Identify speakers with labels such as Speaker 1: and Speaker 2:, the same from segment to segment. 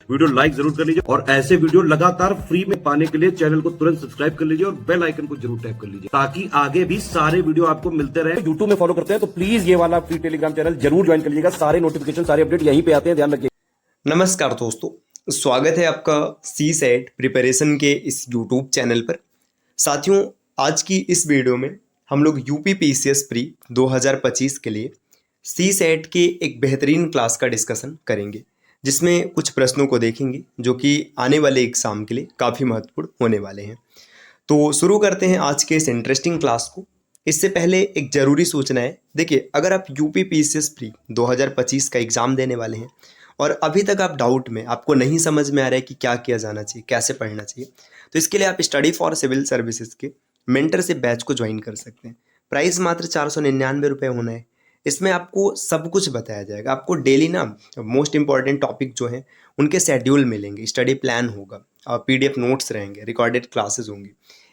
Speaker 1: Video like जरूर कर लीजिए और ऐसे वीडियो लगातार फ्री में पाने के लिए चैनल को तुरंत सब्सक्राइब कर लीजिए और बेल आइकन को जरूर टैप कर लीजिए ताकि आगे भी सारे वीडियो आपको मिलते रहे। यूट्यूब में फॉलो करते हैं तो प्लीज ये वाला फ्री टेलीग्राम चैनल जरूर ज्वाइन कर लीजिएगा। सारे नोटिफिकेशन सारे अपडेट यहीं पे आते हैं, ध्यान रखिए।
Speaker 2: नमस्कार दोस्तों, स्वागत है आपका सी सेट प्रिपरेशन के इस यूट्यूब चैनल पर। साथियों, आज की इस वीडियो में हम लोग यूपी पीसीएस प्री 2025 के लिए सी सेट के एक बेहतरीन क्लास का डिस्कशन करेंगे, जिसमें कुछ प्रश्नों को देखेंगे जो कि आने वाले एग्जाम के लिए काफ़ी महत्वपूर्ण होने वाले हैं। तो शुरू करते हैं आज के इस इंटरेस्टिंग क्लास को। इससे पहले एक ज़रूरी सूचना है। देखिए, अगर आप यूपी पीसीएस प्री 2025 का एग्ज़ाम देने वाले हैं और अभी तक आप डाउट में, आपको नहीं समझ में आ रहा है कि क्या किया जाना चाहिए, कैसे पढ़ना चाहिए, तो इसके लिए आप स्टडी फॉर सिविल सर्विसेज के मेंटरशिप बैच को ज्वाइन कर सकते हैं। प्राइस मात्र 499 रुपये होना है। इसमें आपको सब कुछ बताया जाएगा। आपको डेली ना मोस्ट इंपॉर्टेंट टॉपिक जो हैं उनके शेड्यूल मिलेंगे, स्टडी प्लान होगा, पीडीएफ नोट्स रहेंगे, रिकॉर्डेड क्लासेस होंगी।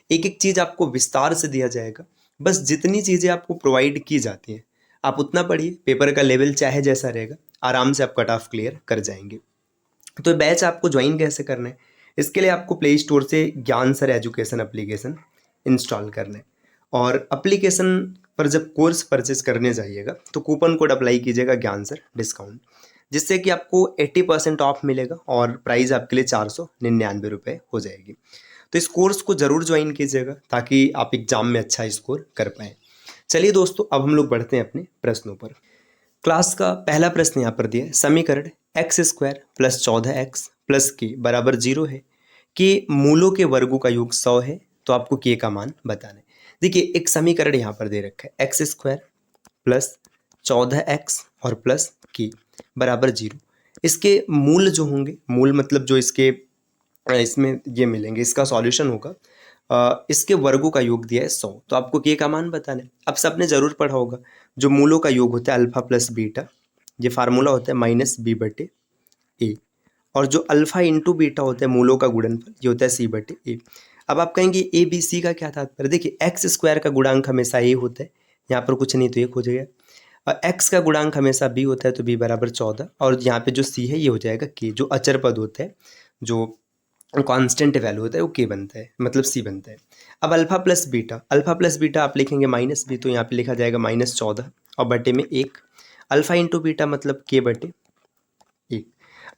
Speaker 2: एक एक चीज़ आपको विस्तार से दिया जाएगा। बस जितनी चीज़ें आपको प्रोवाइड की जाती हैं आप उतना पढ़िए। पेपर का लेवल चाहे जैसा रहेगा, आराम से आप कट ऑफ क्लियर कर जाएंगे। तो बैच आपको ज्वाइन कैसे करना है, इसके लिए आपको प्ले स्टोर से ज्ञान सर एजुकेशन एप्लीकेशन इंस्टॉल करना है और एप्लीकेशन पर जब कोर्स परचेज करने जाइएगा तो कूपन कोड अप्लाई कीजिएगा ज्ञान सर डिस्काउंट, जिससे कि आपको 80% ऑफ मिलेगा और प्राइस आपके लिए 499 रुपये हो जाएगी। तो इस कोर्स को ज़रूर ज्वाइन कीजिएगा ताकि आप एग्जाम में अच्छा स्कोर कर पाएँ। चलिए दोस्तों, अब हम लोग बढ़ते हैं अपने प्रश्नों पर। क्लास का पहला प्रश्न यहाँ पर दिया है, समीकरण x² + 14x + k बराबर 0 है कि मूलों के वर्गों का योग 100 है, तो आपको k का मान बताना है। देखिए, एक समीकरण यहाँ पर दे रखा है x² + 14x और +k बराबर 0। इसके मूल जो होंगे, मूल मतलब जो इसके इसमें ये मिलेंगे, इसका सॉल्यूशन होगा। इसके वर्गों का योग दिया है 100, तो आपको k का मान बताना है। अब सबने ज़रूर पढ़ा होगा, जो मूलों का योग होता है अल्फा प्लस बीटा, ये फार्मूला होता है -b/a, और जो अल्फा इंटू बीटा होता है मूलों का गुणनफल, ये होता है c/a। अब आप कहेंगे ए बी सी का क्या तात्पर्य। देखिए, x² का गुणांक हमेशा a होता है, यहाँ पर कुछ नहीं तो 1 हो जाएगा। और x का गुणांक हमेशा b होता है, तो b बराबर 14, और यहाँ पे जो c है ये हो जाएगा k। जो अचर पद होता है, जो कांस्टेंट वैल्यू होता है, वो k बनता है, मतलब c बनता है। अब अल्फा प्लस बीटा आप लिखेंगे -b, तो यहाँ पे लिखा जाएगा -14 और बटे में 1। अल्फा इंटू बीटा मतलब k/1।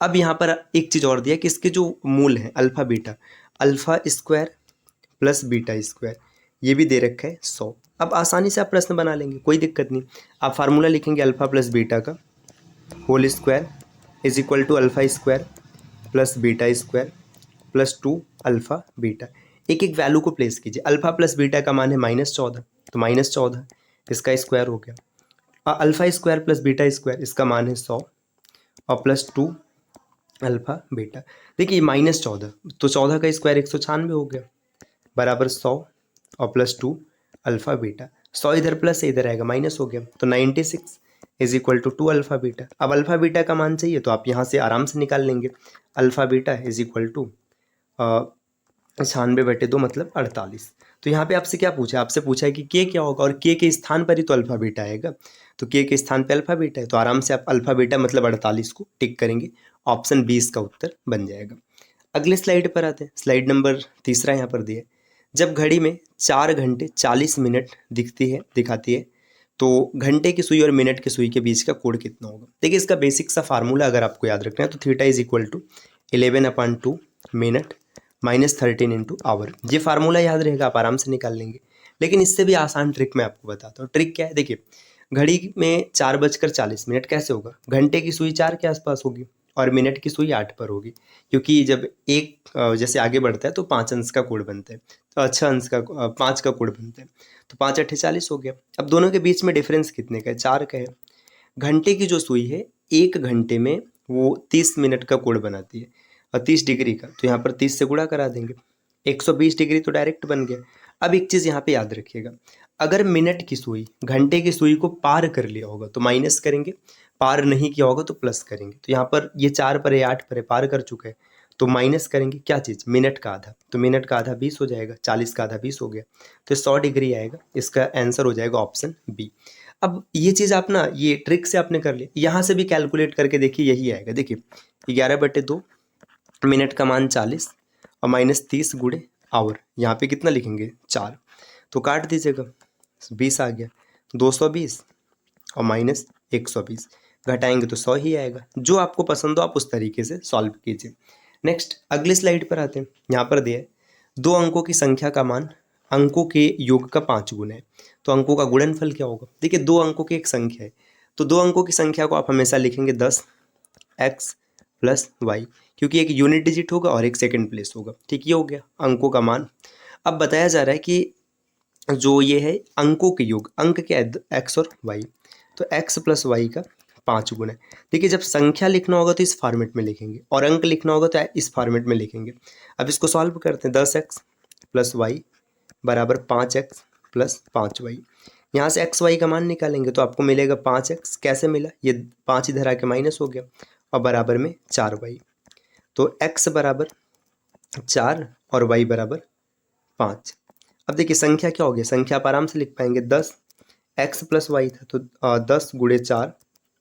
Speaker 2: अब यहाँ पर एक चीज़ और दिया कि इसके जो मूल हैं alpha square plus beta square, ये भी दे रखा है 100। अब आसानी से आप प्रश्न बना लेंगे, कोई दिक्कत नहीं। आप फार्मूला लिखेंगे अल्फा प्लस बीटा का whole square is equal to alpha square plus beta square plus 2 alpha beta. एक एक वैल्यू को प्लेस कीजिए। अल्फा प्लस बीटा का मान है -14, तो -14 इसका स्क्वायर हो गया। Alpha square plus beta square, इसका मान है 100 और प्लस 2 अल्फा बीटा। देखिए, -14 तो 14 का स्क्वायर 196 हो गया, बराबर 100 और प्लस 2 अल्फा बीटा। 100 इधर प्लस से इधर आएगा, माइनस हो गया, तो 96 is equal to 2 alpha beta. अब अल्फा बीटा का मान चाहिए तो आप यहाँ से आराम से निकाल लेंगे। Alpha beta is equal to 96/2 मतलब 48। तो यहाँ पे आपसे क्या पूछा, आपसे पूछा है कि के क्या होगा, और के स्थान पर ही तो अल्फा बीटा आएगा, तो के स्थान पे अल्फा बीटा है, तो आराम से आप अल्फा बीटा मतलब 48 को टिक करेंगे। ऑप्शन 20 का उत्तर बन जाएगा। अगले स्लाइड पर आते हैं। स्लाइड नंबर 3 यहाँ पर दिया है, जब घड़ी में 4 घंटे 40 मिनट दिखाती है तो घंटे की सुई और मिनट की सुई के बीच का कोण कितना होगा। देखिए, इसका बेसिक सा फार्मूला अगर आपको याद रखना है तो theta is equal to 11/2 minute -13 into hour. ये फार्मूला याद रहेगा, आप आराम से निकाल लेंगे। लेकिन इससे भी आसान ट्रिक मैं आपको बताता हूँ। ट्रिक क्या है, देखिए, घड़ी में 4:40 कैसे होगा। घंटे की सुई 4 के आसपास होगी और मिनट की सुई 8 पर होगी, क्योंकि जब एक जैसे आगे बढ़ता है तो 5 अंश का कोण बनता है, तो 6 अंश का 5 का कोण बनता है, तो 5 × 8 = 40 हो गया। अब दोनों के बीच में डिफरेंस कितने का है, 4 का है। घंटे की जो सुई है 1 घंटे में वो 30 मिनट का कोण बनाती है और 30 डिग्री का, तो यहाँ पर 30 से गुणा करा देंगे, 120 डिग्री तो डायरेक्ट बन गया। अब एक चीज़ यहाँ पे याद रखिएगा, अगर मिनट की सुई घंटे की सुई को पार कर लिया होगा तो माइनस करेंगे, पार नहीं किया होगा तो प्लस करेंगे। तो यहाँ पर ये 4 पर है, 8 पर है, पार कर चुका है, तो माइनस करेंगे क्या चीज़, मिनट का आधा, तो मिनट का आधा 20 हो जाएगा, 40 का आधा 20 हो गया, तो 100 डिग्री आएगा। इसका आंसर हो जाएगा ऑप्शन बी। अब ये चीज़ आप ना, ये ट्रिक से आपने कर लिया, यहाँ से भी कैलकुलेट करके देखिए, यही आएगा। देखिए, 11/2 मिनट का मान 40 और -30 गुणे आवर, यहाँ पे कितना लिखेंगे 4, तो काट दीजिएगा 20 आ गया, 220 और -120 घटाएंगे तो 100 ही आएगा। जो आपको पसंद हो आप उस तरीके से सॉल्व कीजिए। नेक्स्ट अगली स्लाइड पर आते हैं। यहाँ पर दिया है 2 अंकों की संख्या का मान अंकों के योग का 5 गुना है, तो अंकों का गुणनफल क्या होगा। देखिए 2 अंकों की एक संख्या है, तो 2 अंकों की संख्या को आप हमेशा लिखेंगे 10x + y, क्योंकि एक यूनिट डिजिट होगा और एक सेकंड प्लेस होगा। ठीक, ये हो गया अंकों का मान। अब बताया जा रहा है कि जो ये है अंकों के योग, अंक क्या है x और y, तो x + y का 5 गुना है। देखिए जब संख्या लिखना होगा तो इस फॉर्मेट में लिखेंगे और अंक लिखना होगा तो इस फॉर्मेट में लिखेंगे। अब इसको सॉल्व करते हैं। 10x + y बराबर 5x + 5y। यहाँ से x y का मान निकालेंगे तो आपको मिलेगा 5x, कैसे मिला, ये 5 इधर आके माइनस हो गया और बराबर में 4y, तो x बराबर 4 और y बराबर 5। अब देखिए संख्या क्या हो गया, संख्या आप आराम से लिख पाएंगे, 10x + y था तो 10 × 4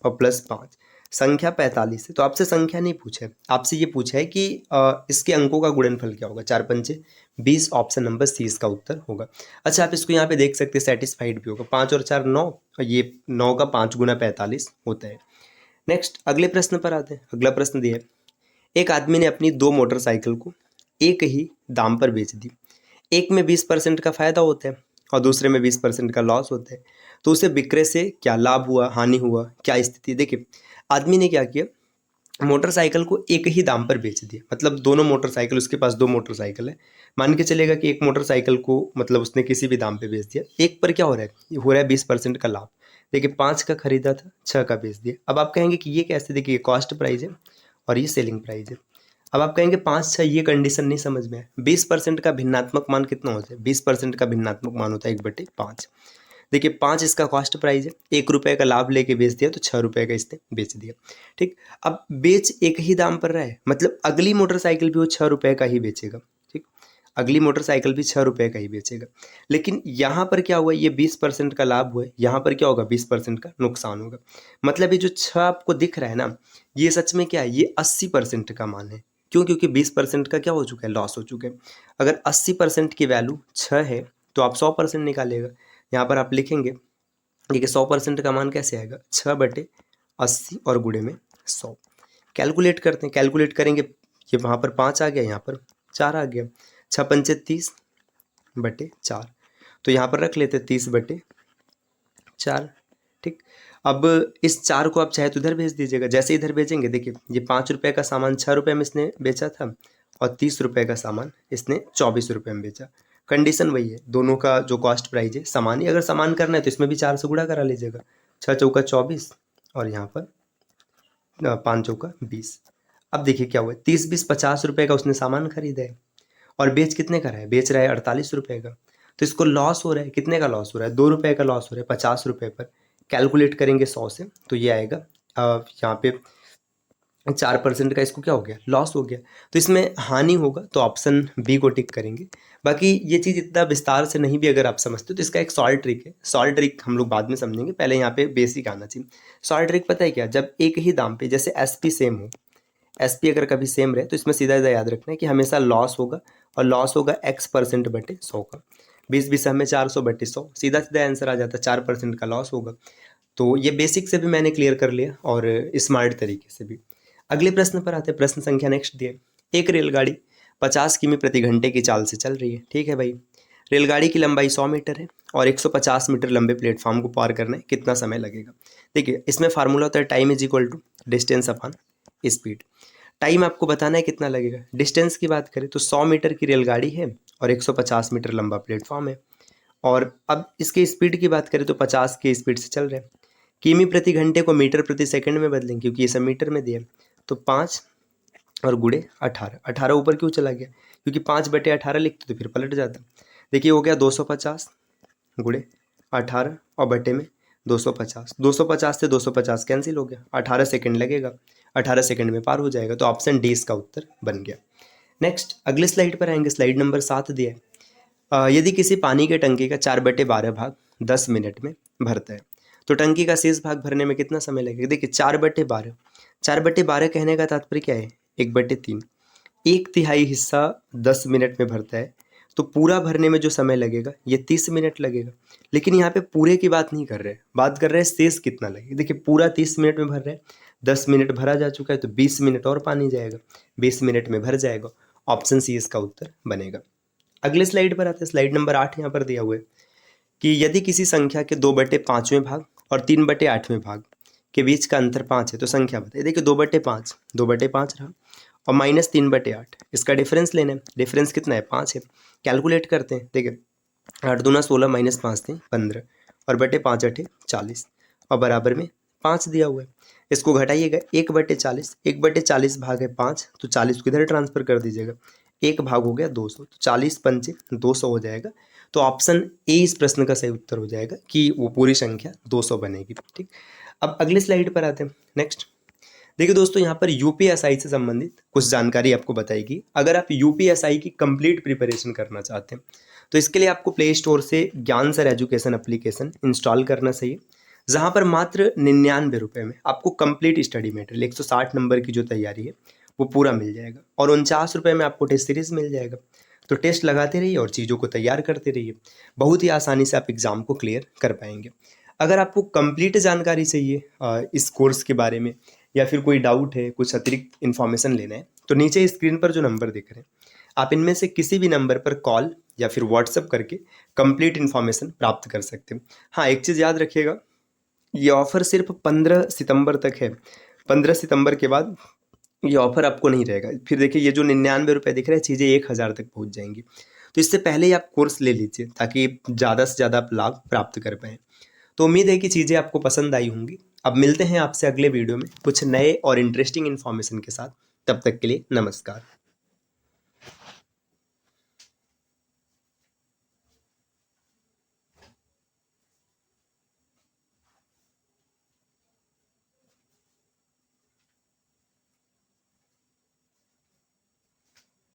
Speaker 2: और +5, संख्या 45 है। तो आपसे संख्या नहीं पूछा है, आपसे ये पूछा है कि इसके अंकों का गुणनफल क्या होगा। 4 पंचे 20, ऑप्शन नंबर सी इसका उत्तर होगा। अच्छा आप इसको यहाँ पे देख सकते हैं, सेटिस्फाइड भी होगा। 5 और 4 9, और ये 9 का 5 × 45 होता है। नेक्स्ट अगले प्रश्न पर आते हैं। अगला प्रश्न दिया है, एक आदमी ने अपनी 2 मोटरसाइकिल को एक ही दाम पर बेच दी। एक में 20% का फायदा होता है और दूसरे में 20% का लॉस होता है, तो उसे विक्रय से क्या लाभ हुआ, हानि हुआ, क्या स्थिति। देखिए आदमी ने क्या किया, मोटरसाइकिल को एक ही दाम पर बेच दिया, मतलब दोनों मोटरसाइकिल, उसके पास 2 मोटरसाइकिल है, मान के चलेगा कि एक मोटरसाइकिल को मतलब उसने किसी भी दाम पे बेच दिया। एक पर क्या हो रहा है, हो रहा है 20% का लाभ। देखिए 5 का खरीदा था, 6 का बेच दिया। अब आप कहेंगे कि ये कैसे, देखिए कॉस्ट प्राइस है और ये सेलिंग प्राइस है। अब आप कहेंगे 5 6, ये कंडीशन नहीं समझ में है। 20% का भिन्नात्मक मान कितना होता है, 20% का भिन्नात्मक मान होता है 1/5। देखिए 5 इसका कॉस्ट प्राइस है, 1 रुपये का लाभ लेके बेच दिया तो 6 रुपये का इसने बेच दिया। ठीक, अब बेच एक ही दाम पर रहा है, मतलब अगली मोटरसाइकिल भी वो 6 रुपये का ही बेचेगा। ठीक, अगली मोटरसाइकिल भी 6 रुपये का ही बेचेगा। लेकिन यहाँ पर क्या हुआ, ये 20% का लाभ हुआ है, यहाँ पर क्या होगा 20% का नुकसान होगा। मतलब ये जो 6 आपको दिख रहा है ना, ये सच में क्या है, ये 80% का मान है। क्यों, क्योंकि 20% का क्या हो चुका है, लॉस हो चुका है। अगर 80% की वैल्यू 6 है तो आप 100% निकालेगा। यहाँ पर आप लिखेंगे, देखिए 100% का मान कैसे आएगा, 6/80 और गुणे में 100। कैलकुलेट करते हैं, कैलकुलेट करेंगे, ये वहाँ पर 5 आ गया, यहाँ पर 4 आ गया, 6 पंचे 30/4, तो यहाँ पर रख लेते 30/4। ठीक, अब इस 4 को आप चाहे तो इधर भेज दीजिएगा। जैसे इधर भेजेंगे, देखिए ये 5 रुपये का सामान 6 रुपये में इसने बेचा था और 30 रुपये का सामान इसने 24 रुपये में बेचा। कंडीशन वही है, दोनों का जो कॉस्ट प्राइस है समान ही। अगर समान करना है तो इसमें भी 4 से गुणा करा लीजिएगा, 6 चौका 24 और यहाँ पर 5 चौका 20। अब देखिए क्या हुआ, 30 20 50 रुपये का उसने सामान खरीदा है और बेच कितने का रहा है, बेच रहा है 48 रुपये का। तो इसको लॉस हो रहा है, कितने का लॉस हो रहा है, 2 रुपये का लॉस हो रहा है 50 रुपये पर। कैलकुलेट करेंगे 100 से तो ये आएगा, यहाँ पे 4% का इसको क्या हो गया, लॉस हो गया। तो इसमें हानि होगा तो ऑप्शन बी को टिक करेंगे। बाकी ये चीज़ इतना विस्तार से नहीं भी अगर आप समझते हो तो इसका एक सॉल्व ट्रिक है। सॉल्व ट्रिक हम लोग बाद में समझेंगे, पहले यहाँ पे बेसिक आना चाहिए। सॉल्व ट्रिक पता है क्या, जब एक ही दाम पे जैसे एसपी सेम हो, एसपी अगर कभी सेम रहे तो इसमें सीधा सीधा याद रखना है कि हमेशा लॉस होगा, और लॉस होगा x%/100 का। 20 20 में 400/100, सीधा सीधा आंसर आ जाता है, 4% का लॉस होगा। तो ये बेसिक से भी मैंने क्लियर कर लिया और स्मार्ट तरीके से भी। अगले प्रश्न पर आते हैं। प्रश्न संख्या नेक्स्ट दिए, एक रेलगाड़ी 50 किमी प्रति घंटे की चाल से चल रही है। ठीक है भाई, रेलगाड़ी की लंबाई 100 मीटर है और 150 मीटर लंबे प्लेटफॉर्म को पार करने कितना समय लगेगा। देखिए इसमें फार्मूला होता है time is equal to distance upon speed. Time आपको बताना है कितना लगेगा। डिस्टेंस की बात करें तो 100 मीटर की रेलगाड़ी है और 150 मीटर लंबा प्लेटफॉर्म है, और अब इसके स्पीड की बात करें तो 50 की स्पीड से चल रहे हैं। किमी प्रति घंटे को मीटर प्रति सेकंड में बदलेंगे क्योंकि ये सब मीटर में दिया, तो 5 और गुणे 18। 18 ऊपर क्यों चला गया, क्योंकि 5/18 लिखते तो फिर पलट जाता। देखिए हो गया 250 गुणे 18 और बटे में 250। 250 से 250 कैंसिल हो गया, 18 सेकंड लगेगा, 18 सेकंड में पार हो जाएगा। तो ऑप्शन डी इसका उत्तर बन गया। नेक्स्ट अगले स्लाइड पर आएंगे, स्लाइड नंबर 7 दिया है। यदि किसी पानी के टंकी का 4/12 भाग 10 मिनट में भरता है तो टंकी का शेष भाग भरने में कितना समय लगेगा। देखिए 4/12, 4/12 कहने का तात्पर्य क्या है, 1/3। एक तिहाई हिस्सा 10 मिनट में भरता है, तो पूरा भरने में जो समय लगेगा ये 30 मिनट लगेगा। लेकिन यहाँ पे पूरे की बात नहीं कर रहे हैं, बात कर रहे हैं शेष कितना लगेगा। देखिए पूरा 30 मिनट में भर रहे हैं, 10 मिनट भरा जा चुका है, तो 20 मिनट और पानी जाएगा, 20 मिनट में भर जाएगा। ऑप्शन सी इसका उत्तर बनेगा। अगले स्लाइड पर आते हैं, स्लाइड नंबर 8 यहाँ पर दिया हुआ है कि यदि किसी संख्या के 2/5वें भाग और 3/8वें भाग के बीच का अंतर 5 है तो संख्या बताइए। देखिए 2/5 2/5 रहा और -3/8, इसका डिफरेंस लेना है। डिफरेंस कितना है? 5 है। कैलकुलेट करते हैं। देखिए 8 दूना 16 -5 थे 15 और बटे 5 8 40 और बराबर में 5 दिया हुआ है। इसको घटाइएगा, 1/40, 1/40 भाग है 5, तो 40 को इधर ट्रांसफर कर दीजिएगा। एक भाग हो गया 200, तो 40 पंचे 200 हो जाएगा। तो ऑप्शन ए इस प्रश्न का सही उत्तर हो जाएगा कि वो पूरी संख्या 200 बनेगी। ठीक, अब अगले स्लाइड पर आते हैं। नेक्स्ट देखिए दोस्तों, यहाँ पर यूपीएसआई से संबंधित कुछ जानकारी आपको बताएगी। अगर आप यूपीएसआई की कंप्लीट प्रिपरेशन करना चाहते हैं तो इसके लिए आपको प्ले स्टोर से ज्ञान सर एजुकेशन एप्लीकेशन इंस्टॉल करना चाहिए, जहाँ पर मात्र 99 रुपये में आपको कंप्लीट स्टडी मटेरियल 160 नंबर की जो तैयारी है वो पूरा मिल जाएगा और 49 रुपये में आपको टेस्ट सीरीज मिल जाएगा। तो टेस्ट लगाते रहिए और चीज़ों को तैयार करते रहिए, बहुत ही आसानी से आप एग्ज़ाम को क्लियर कर पाएंगे। अगर आपको कंप्लीट जानकारी चाहिए इस कोर्स के बारे में या फिर कोई डाउट है, कुछ अतिरिक्त इन्फॉर्मेशन लेना है, तो नीचे स्क्रीन पर जो नंबर दिख रहे हैं आप इनमें से किसी भी नंबर पर कॉल या फिर व्हाट्सअप करके कंप्लीट इन्फॉर्मेशन प्राप्त कर सकते हैं। हाँ, एक चीज़ याद रखिएगा, ये ऑफ़र सिर्फ 15 सितंबर तक है। 15 सितंबर के बाद ये ऑफ़र आपको नहीं रहेगा। फिर देखिए ये जो 99 रुपये दिख रहे हैं, चीज़ें 1000 तक पहुंच जाएंगी। तो इससे पहले ही आप कोर्स ले लीजिए ताकि ज़्यादा से ज़्यादा आप लाभ प्राप्त कर पाएँ। तो उम्मीद है कि चीज़ें आपको पसंद आई होंगी। अब मिलते हैं आपसे अगले वीडियो में कुछ नए और इंटरेस्टिंग इन्फॉर्मेशन के साथ। तब तक के लिए नमस्कार।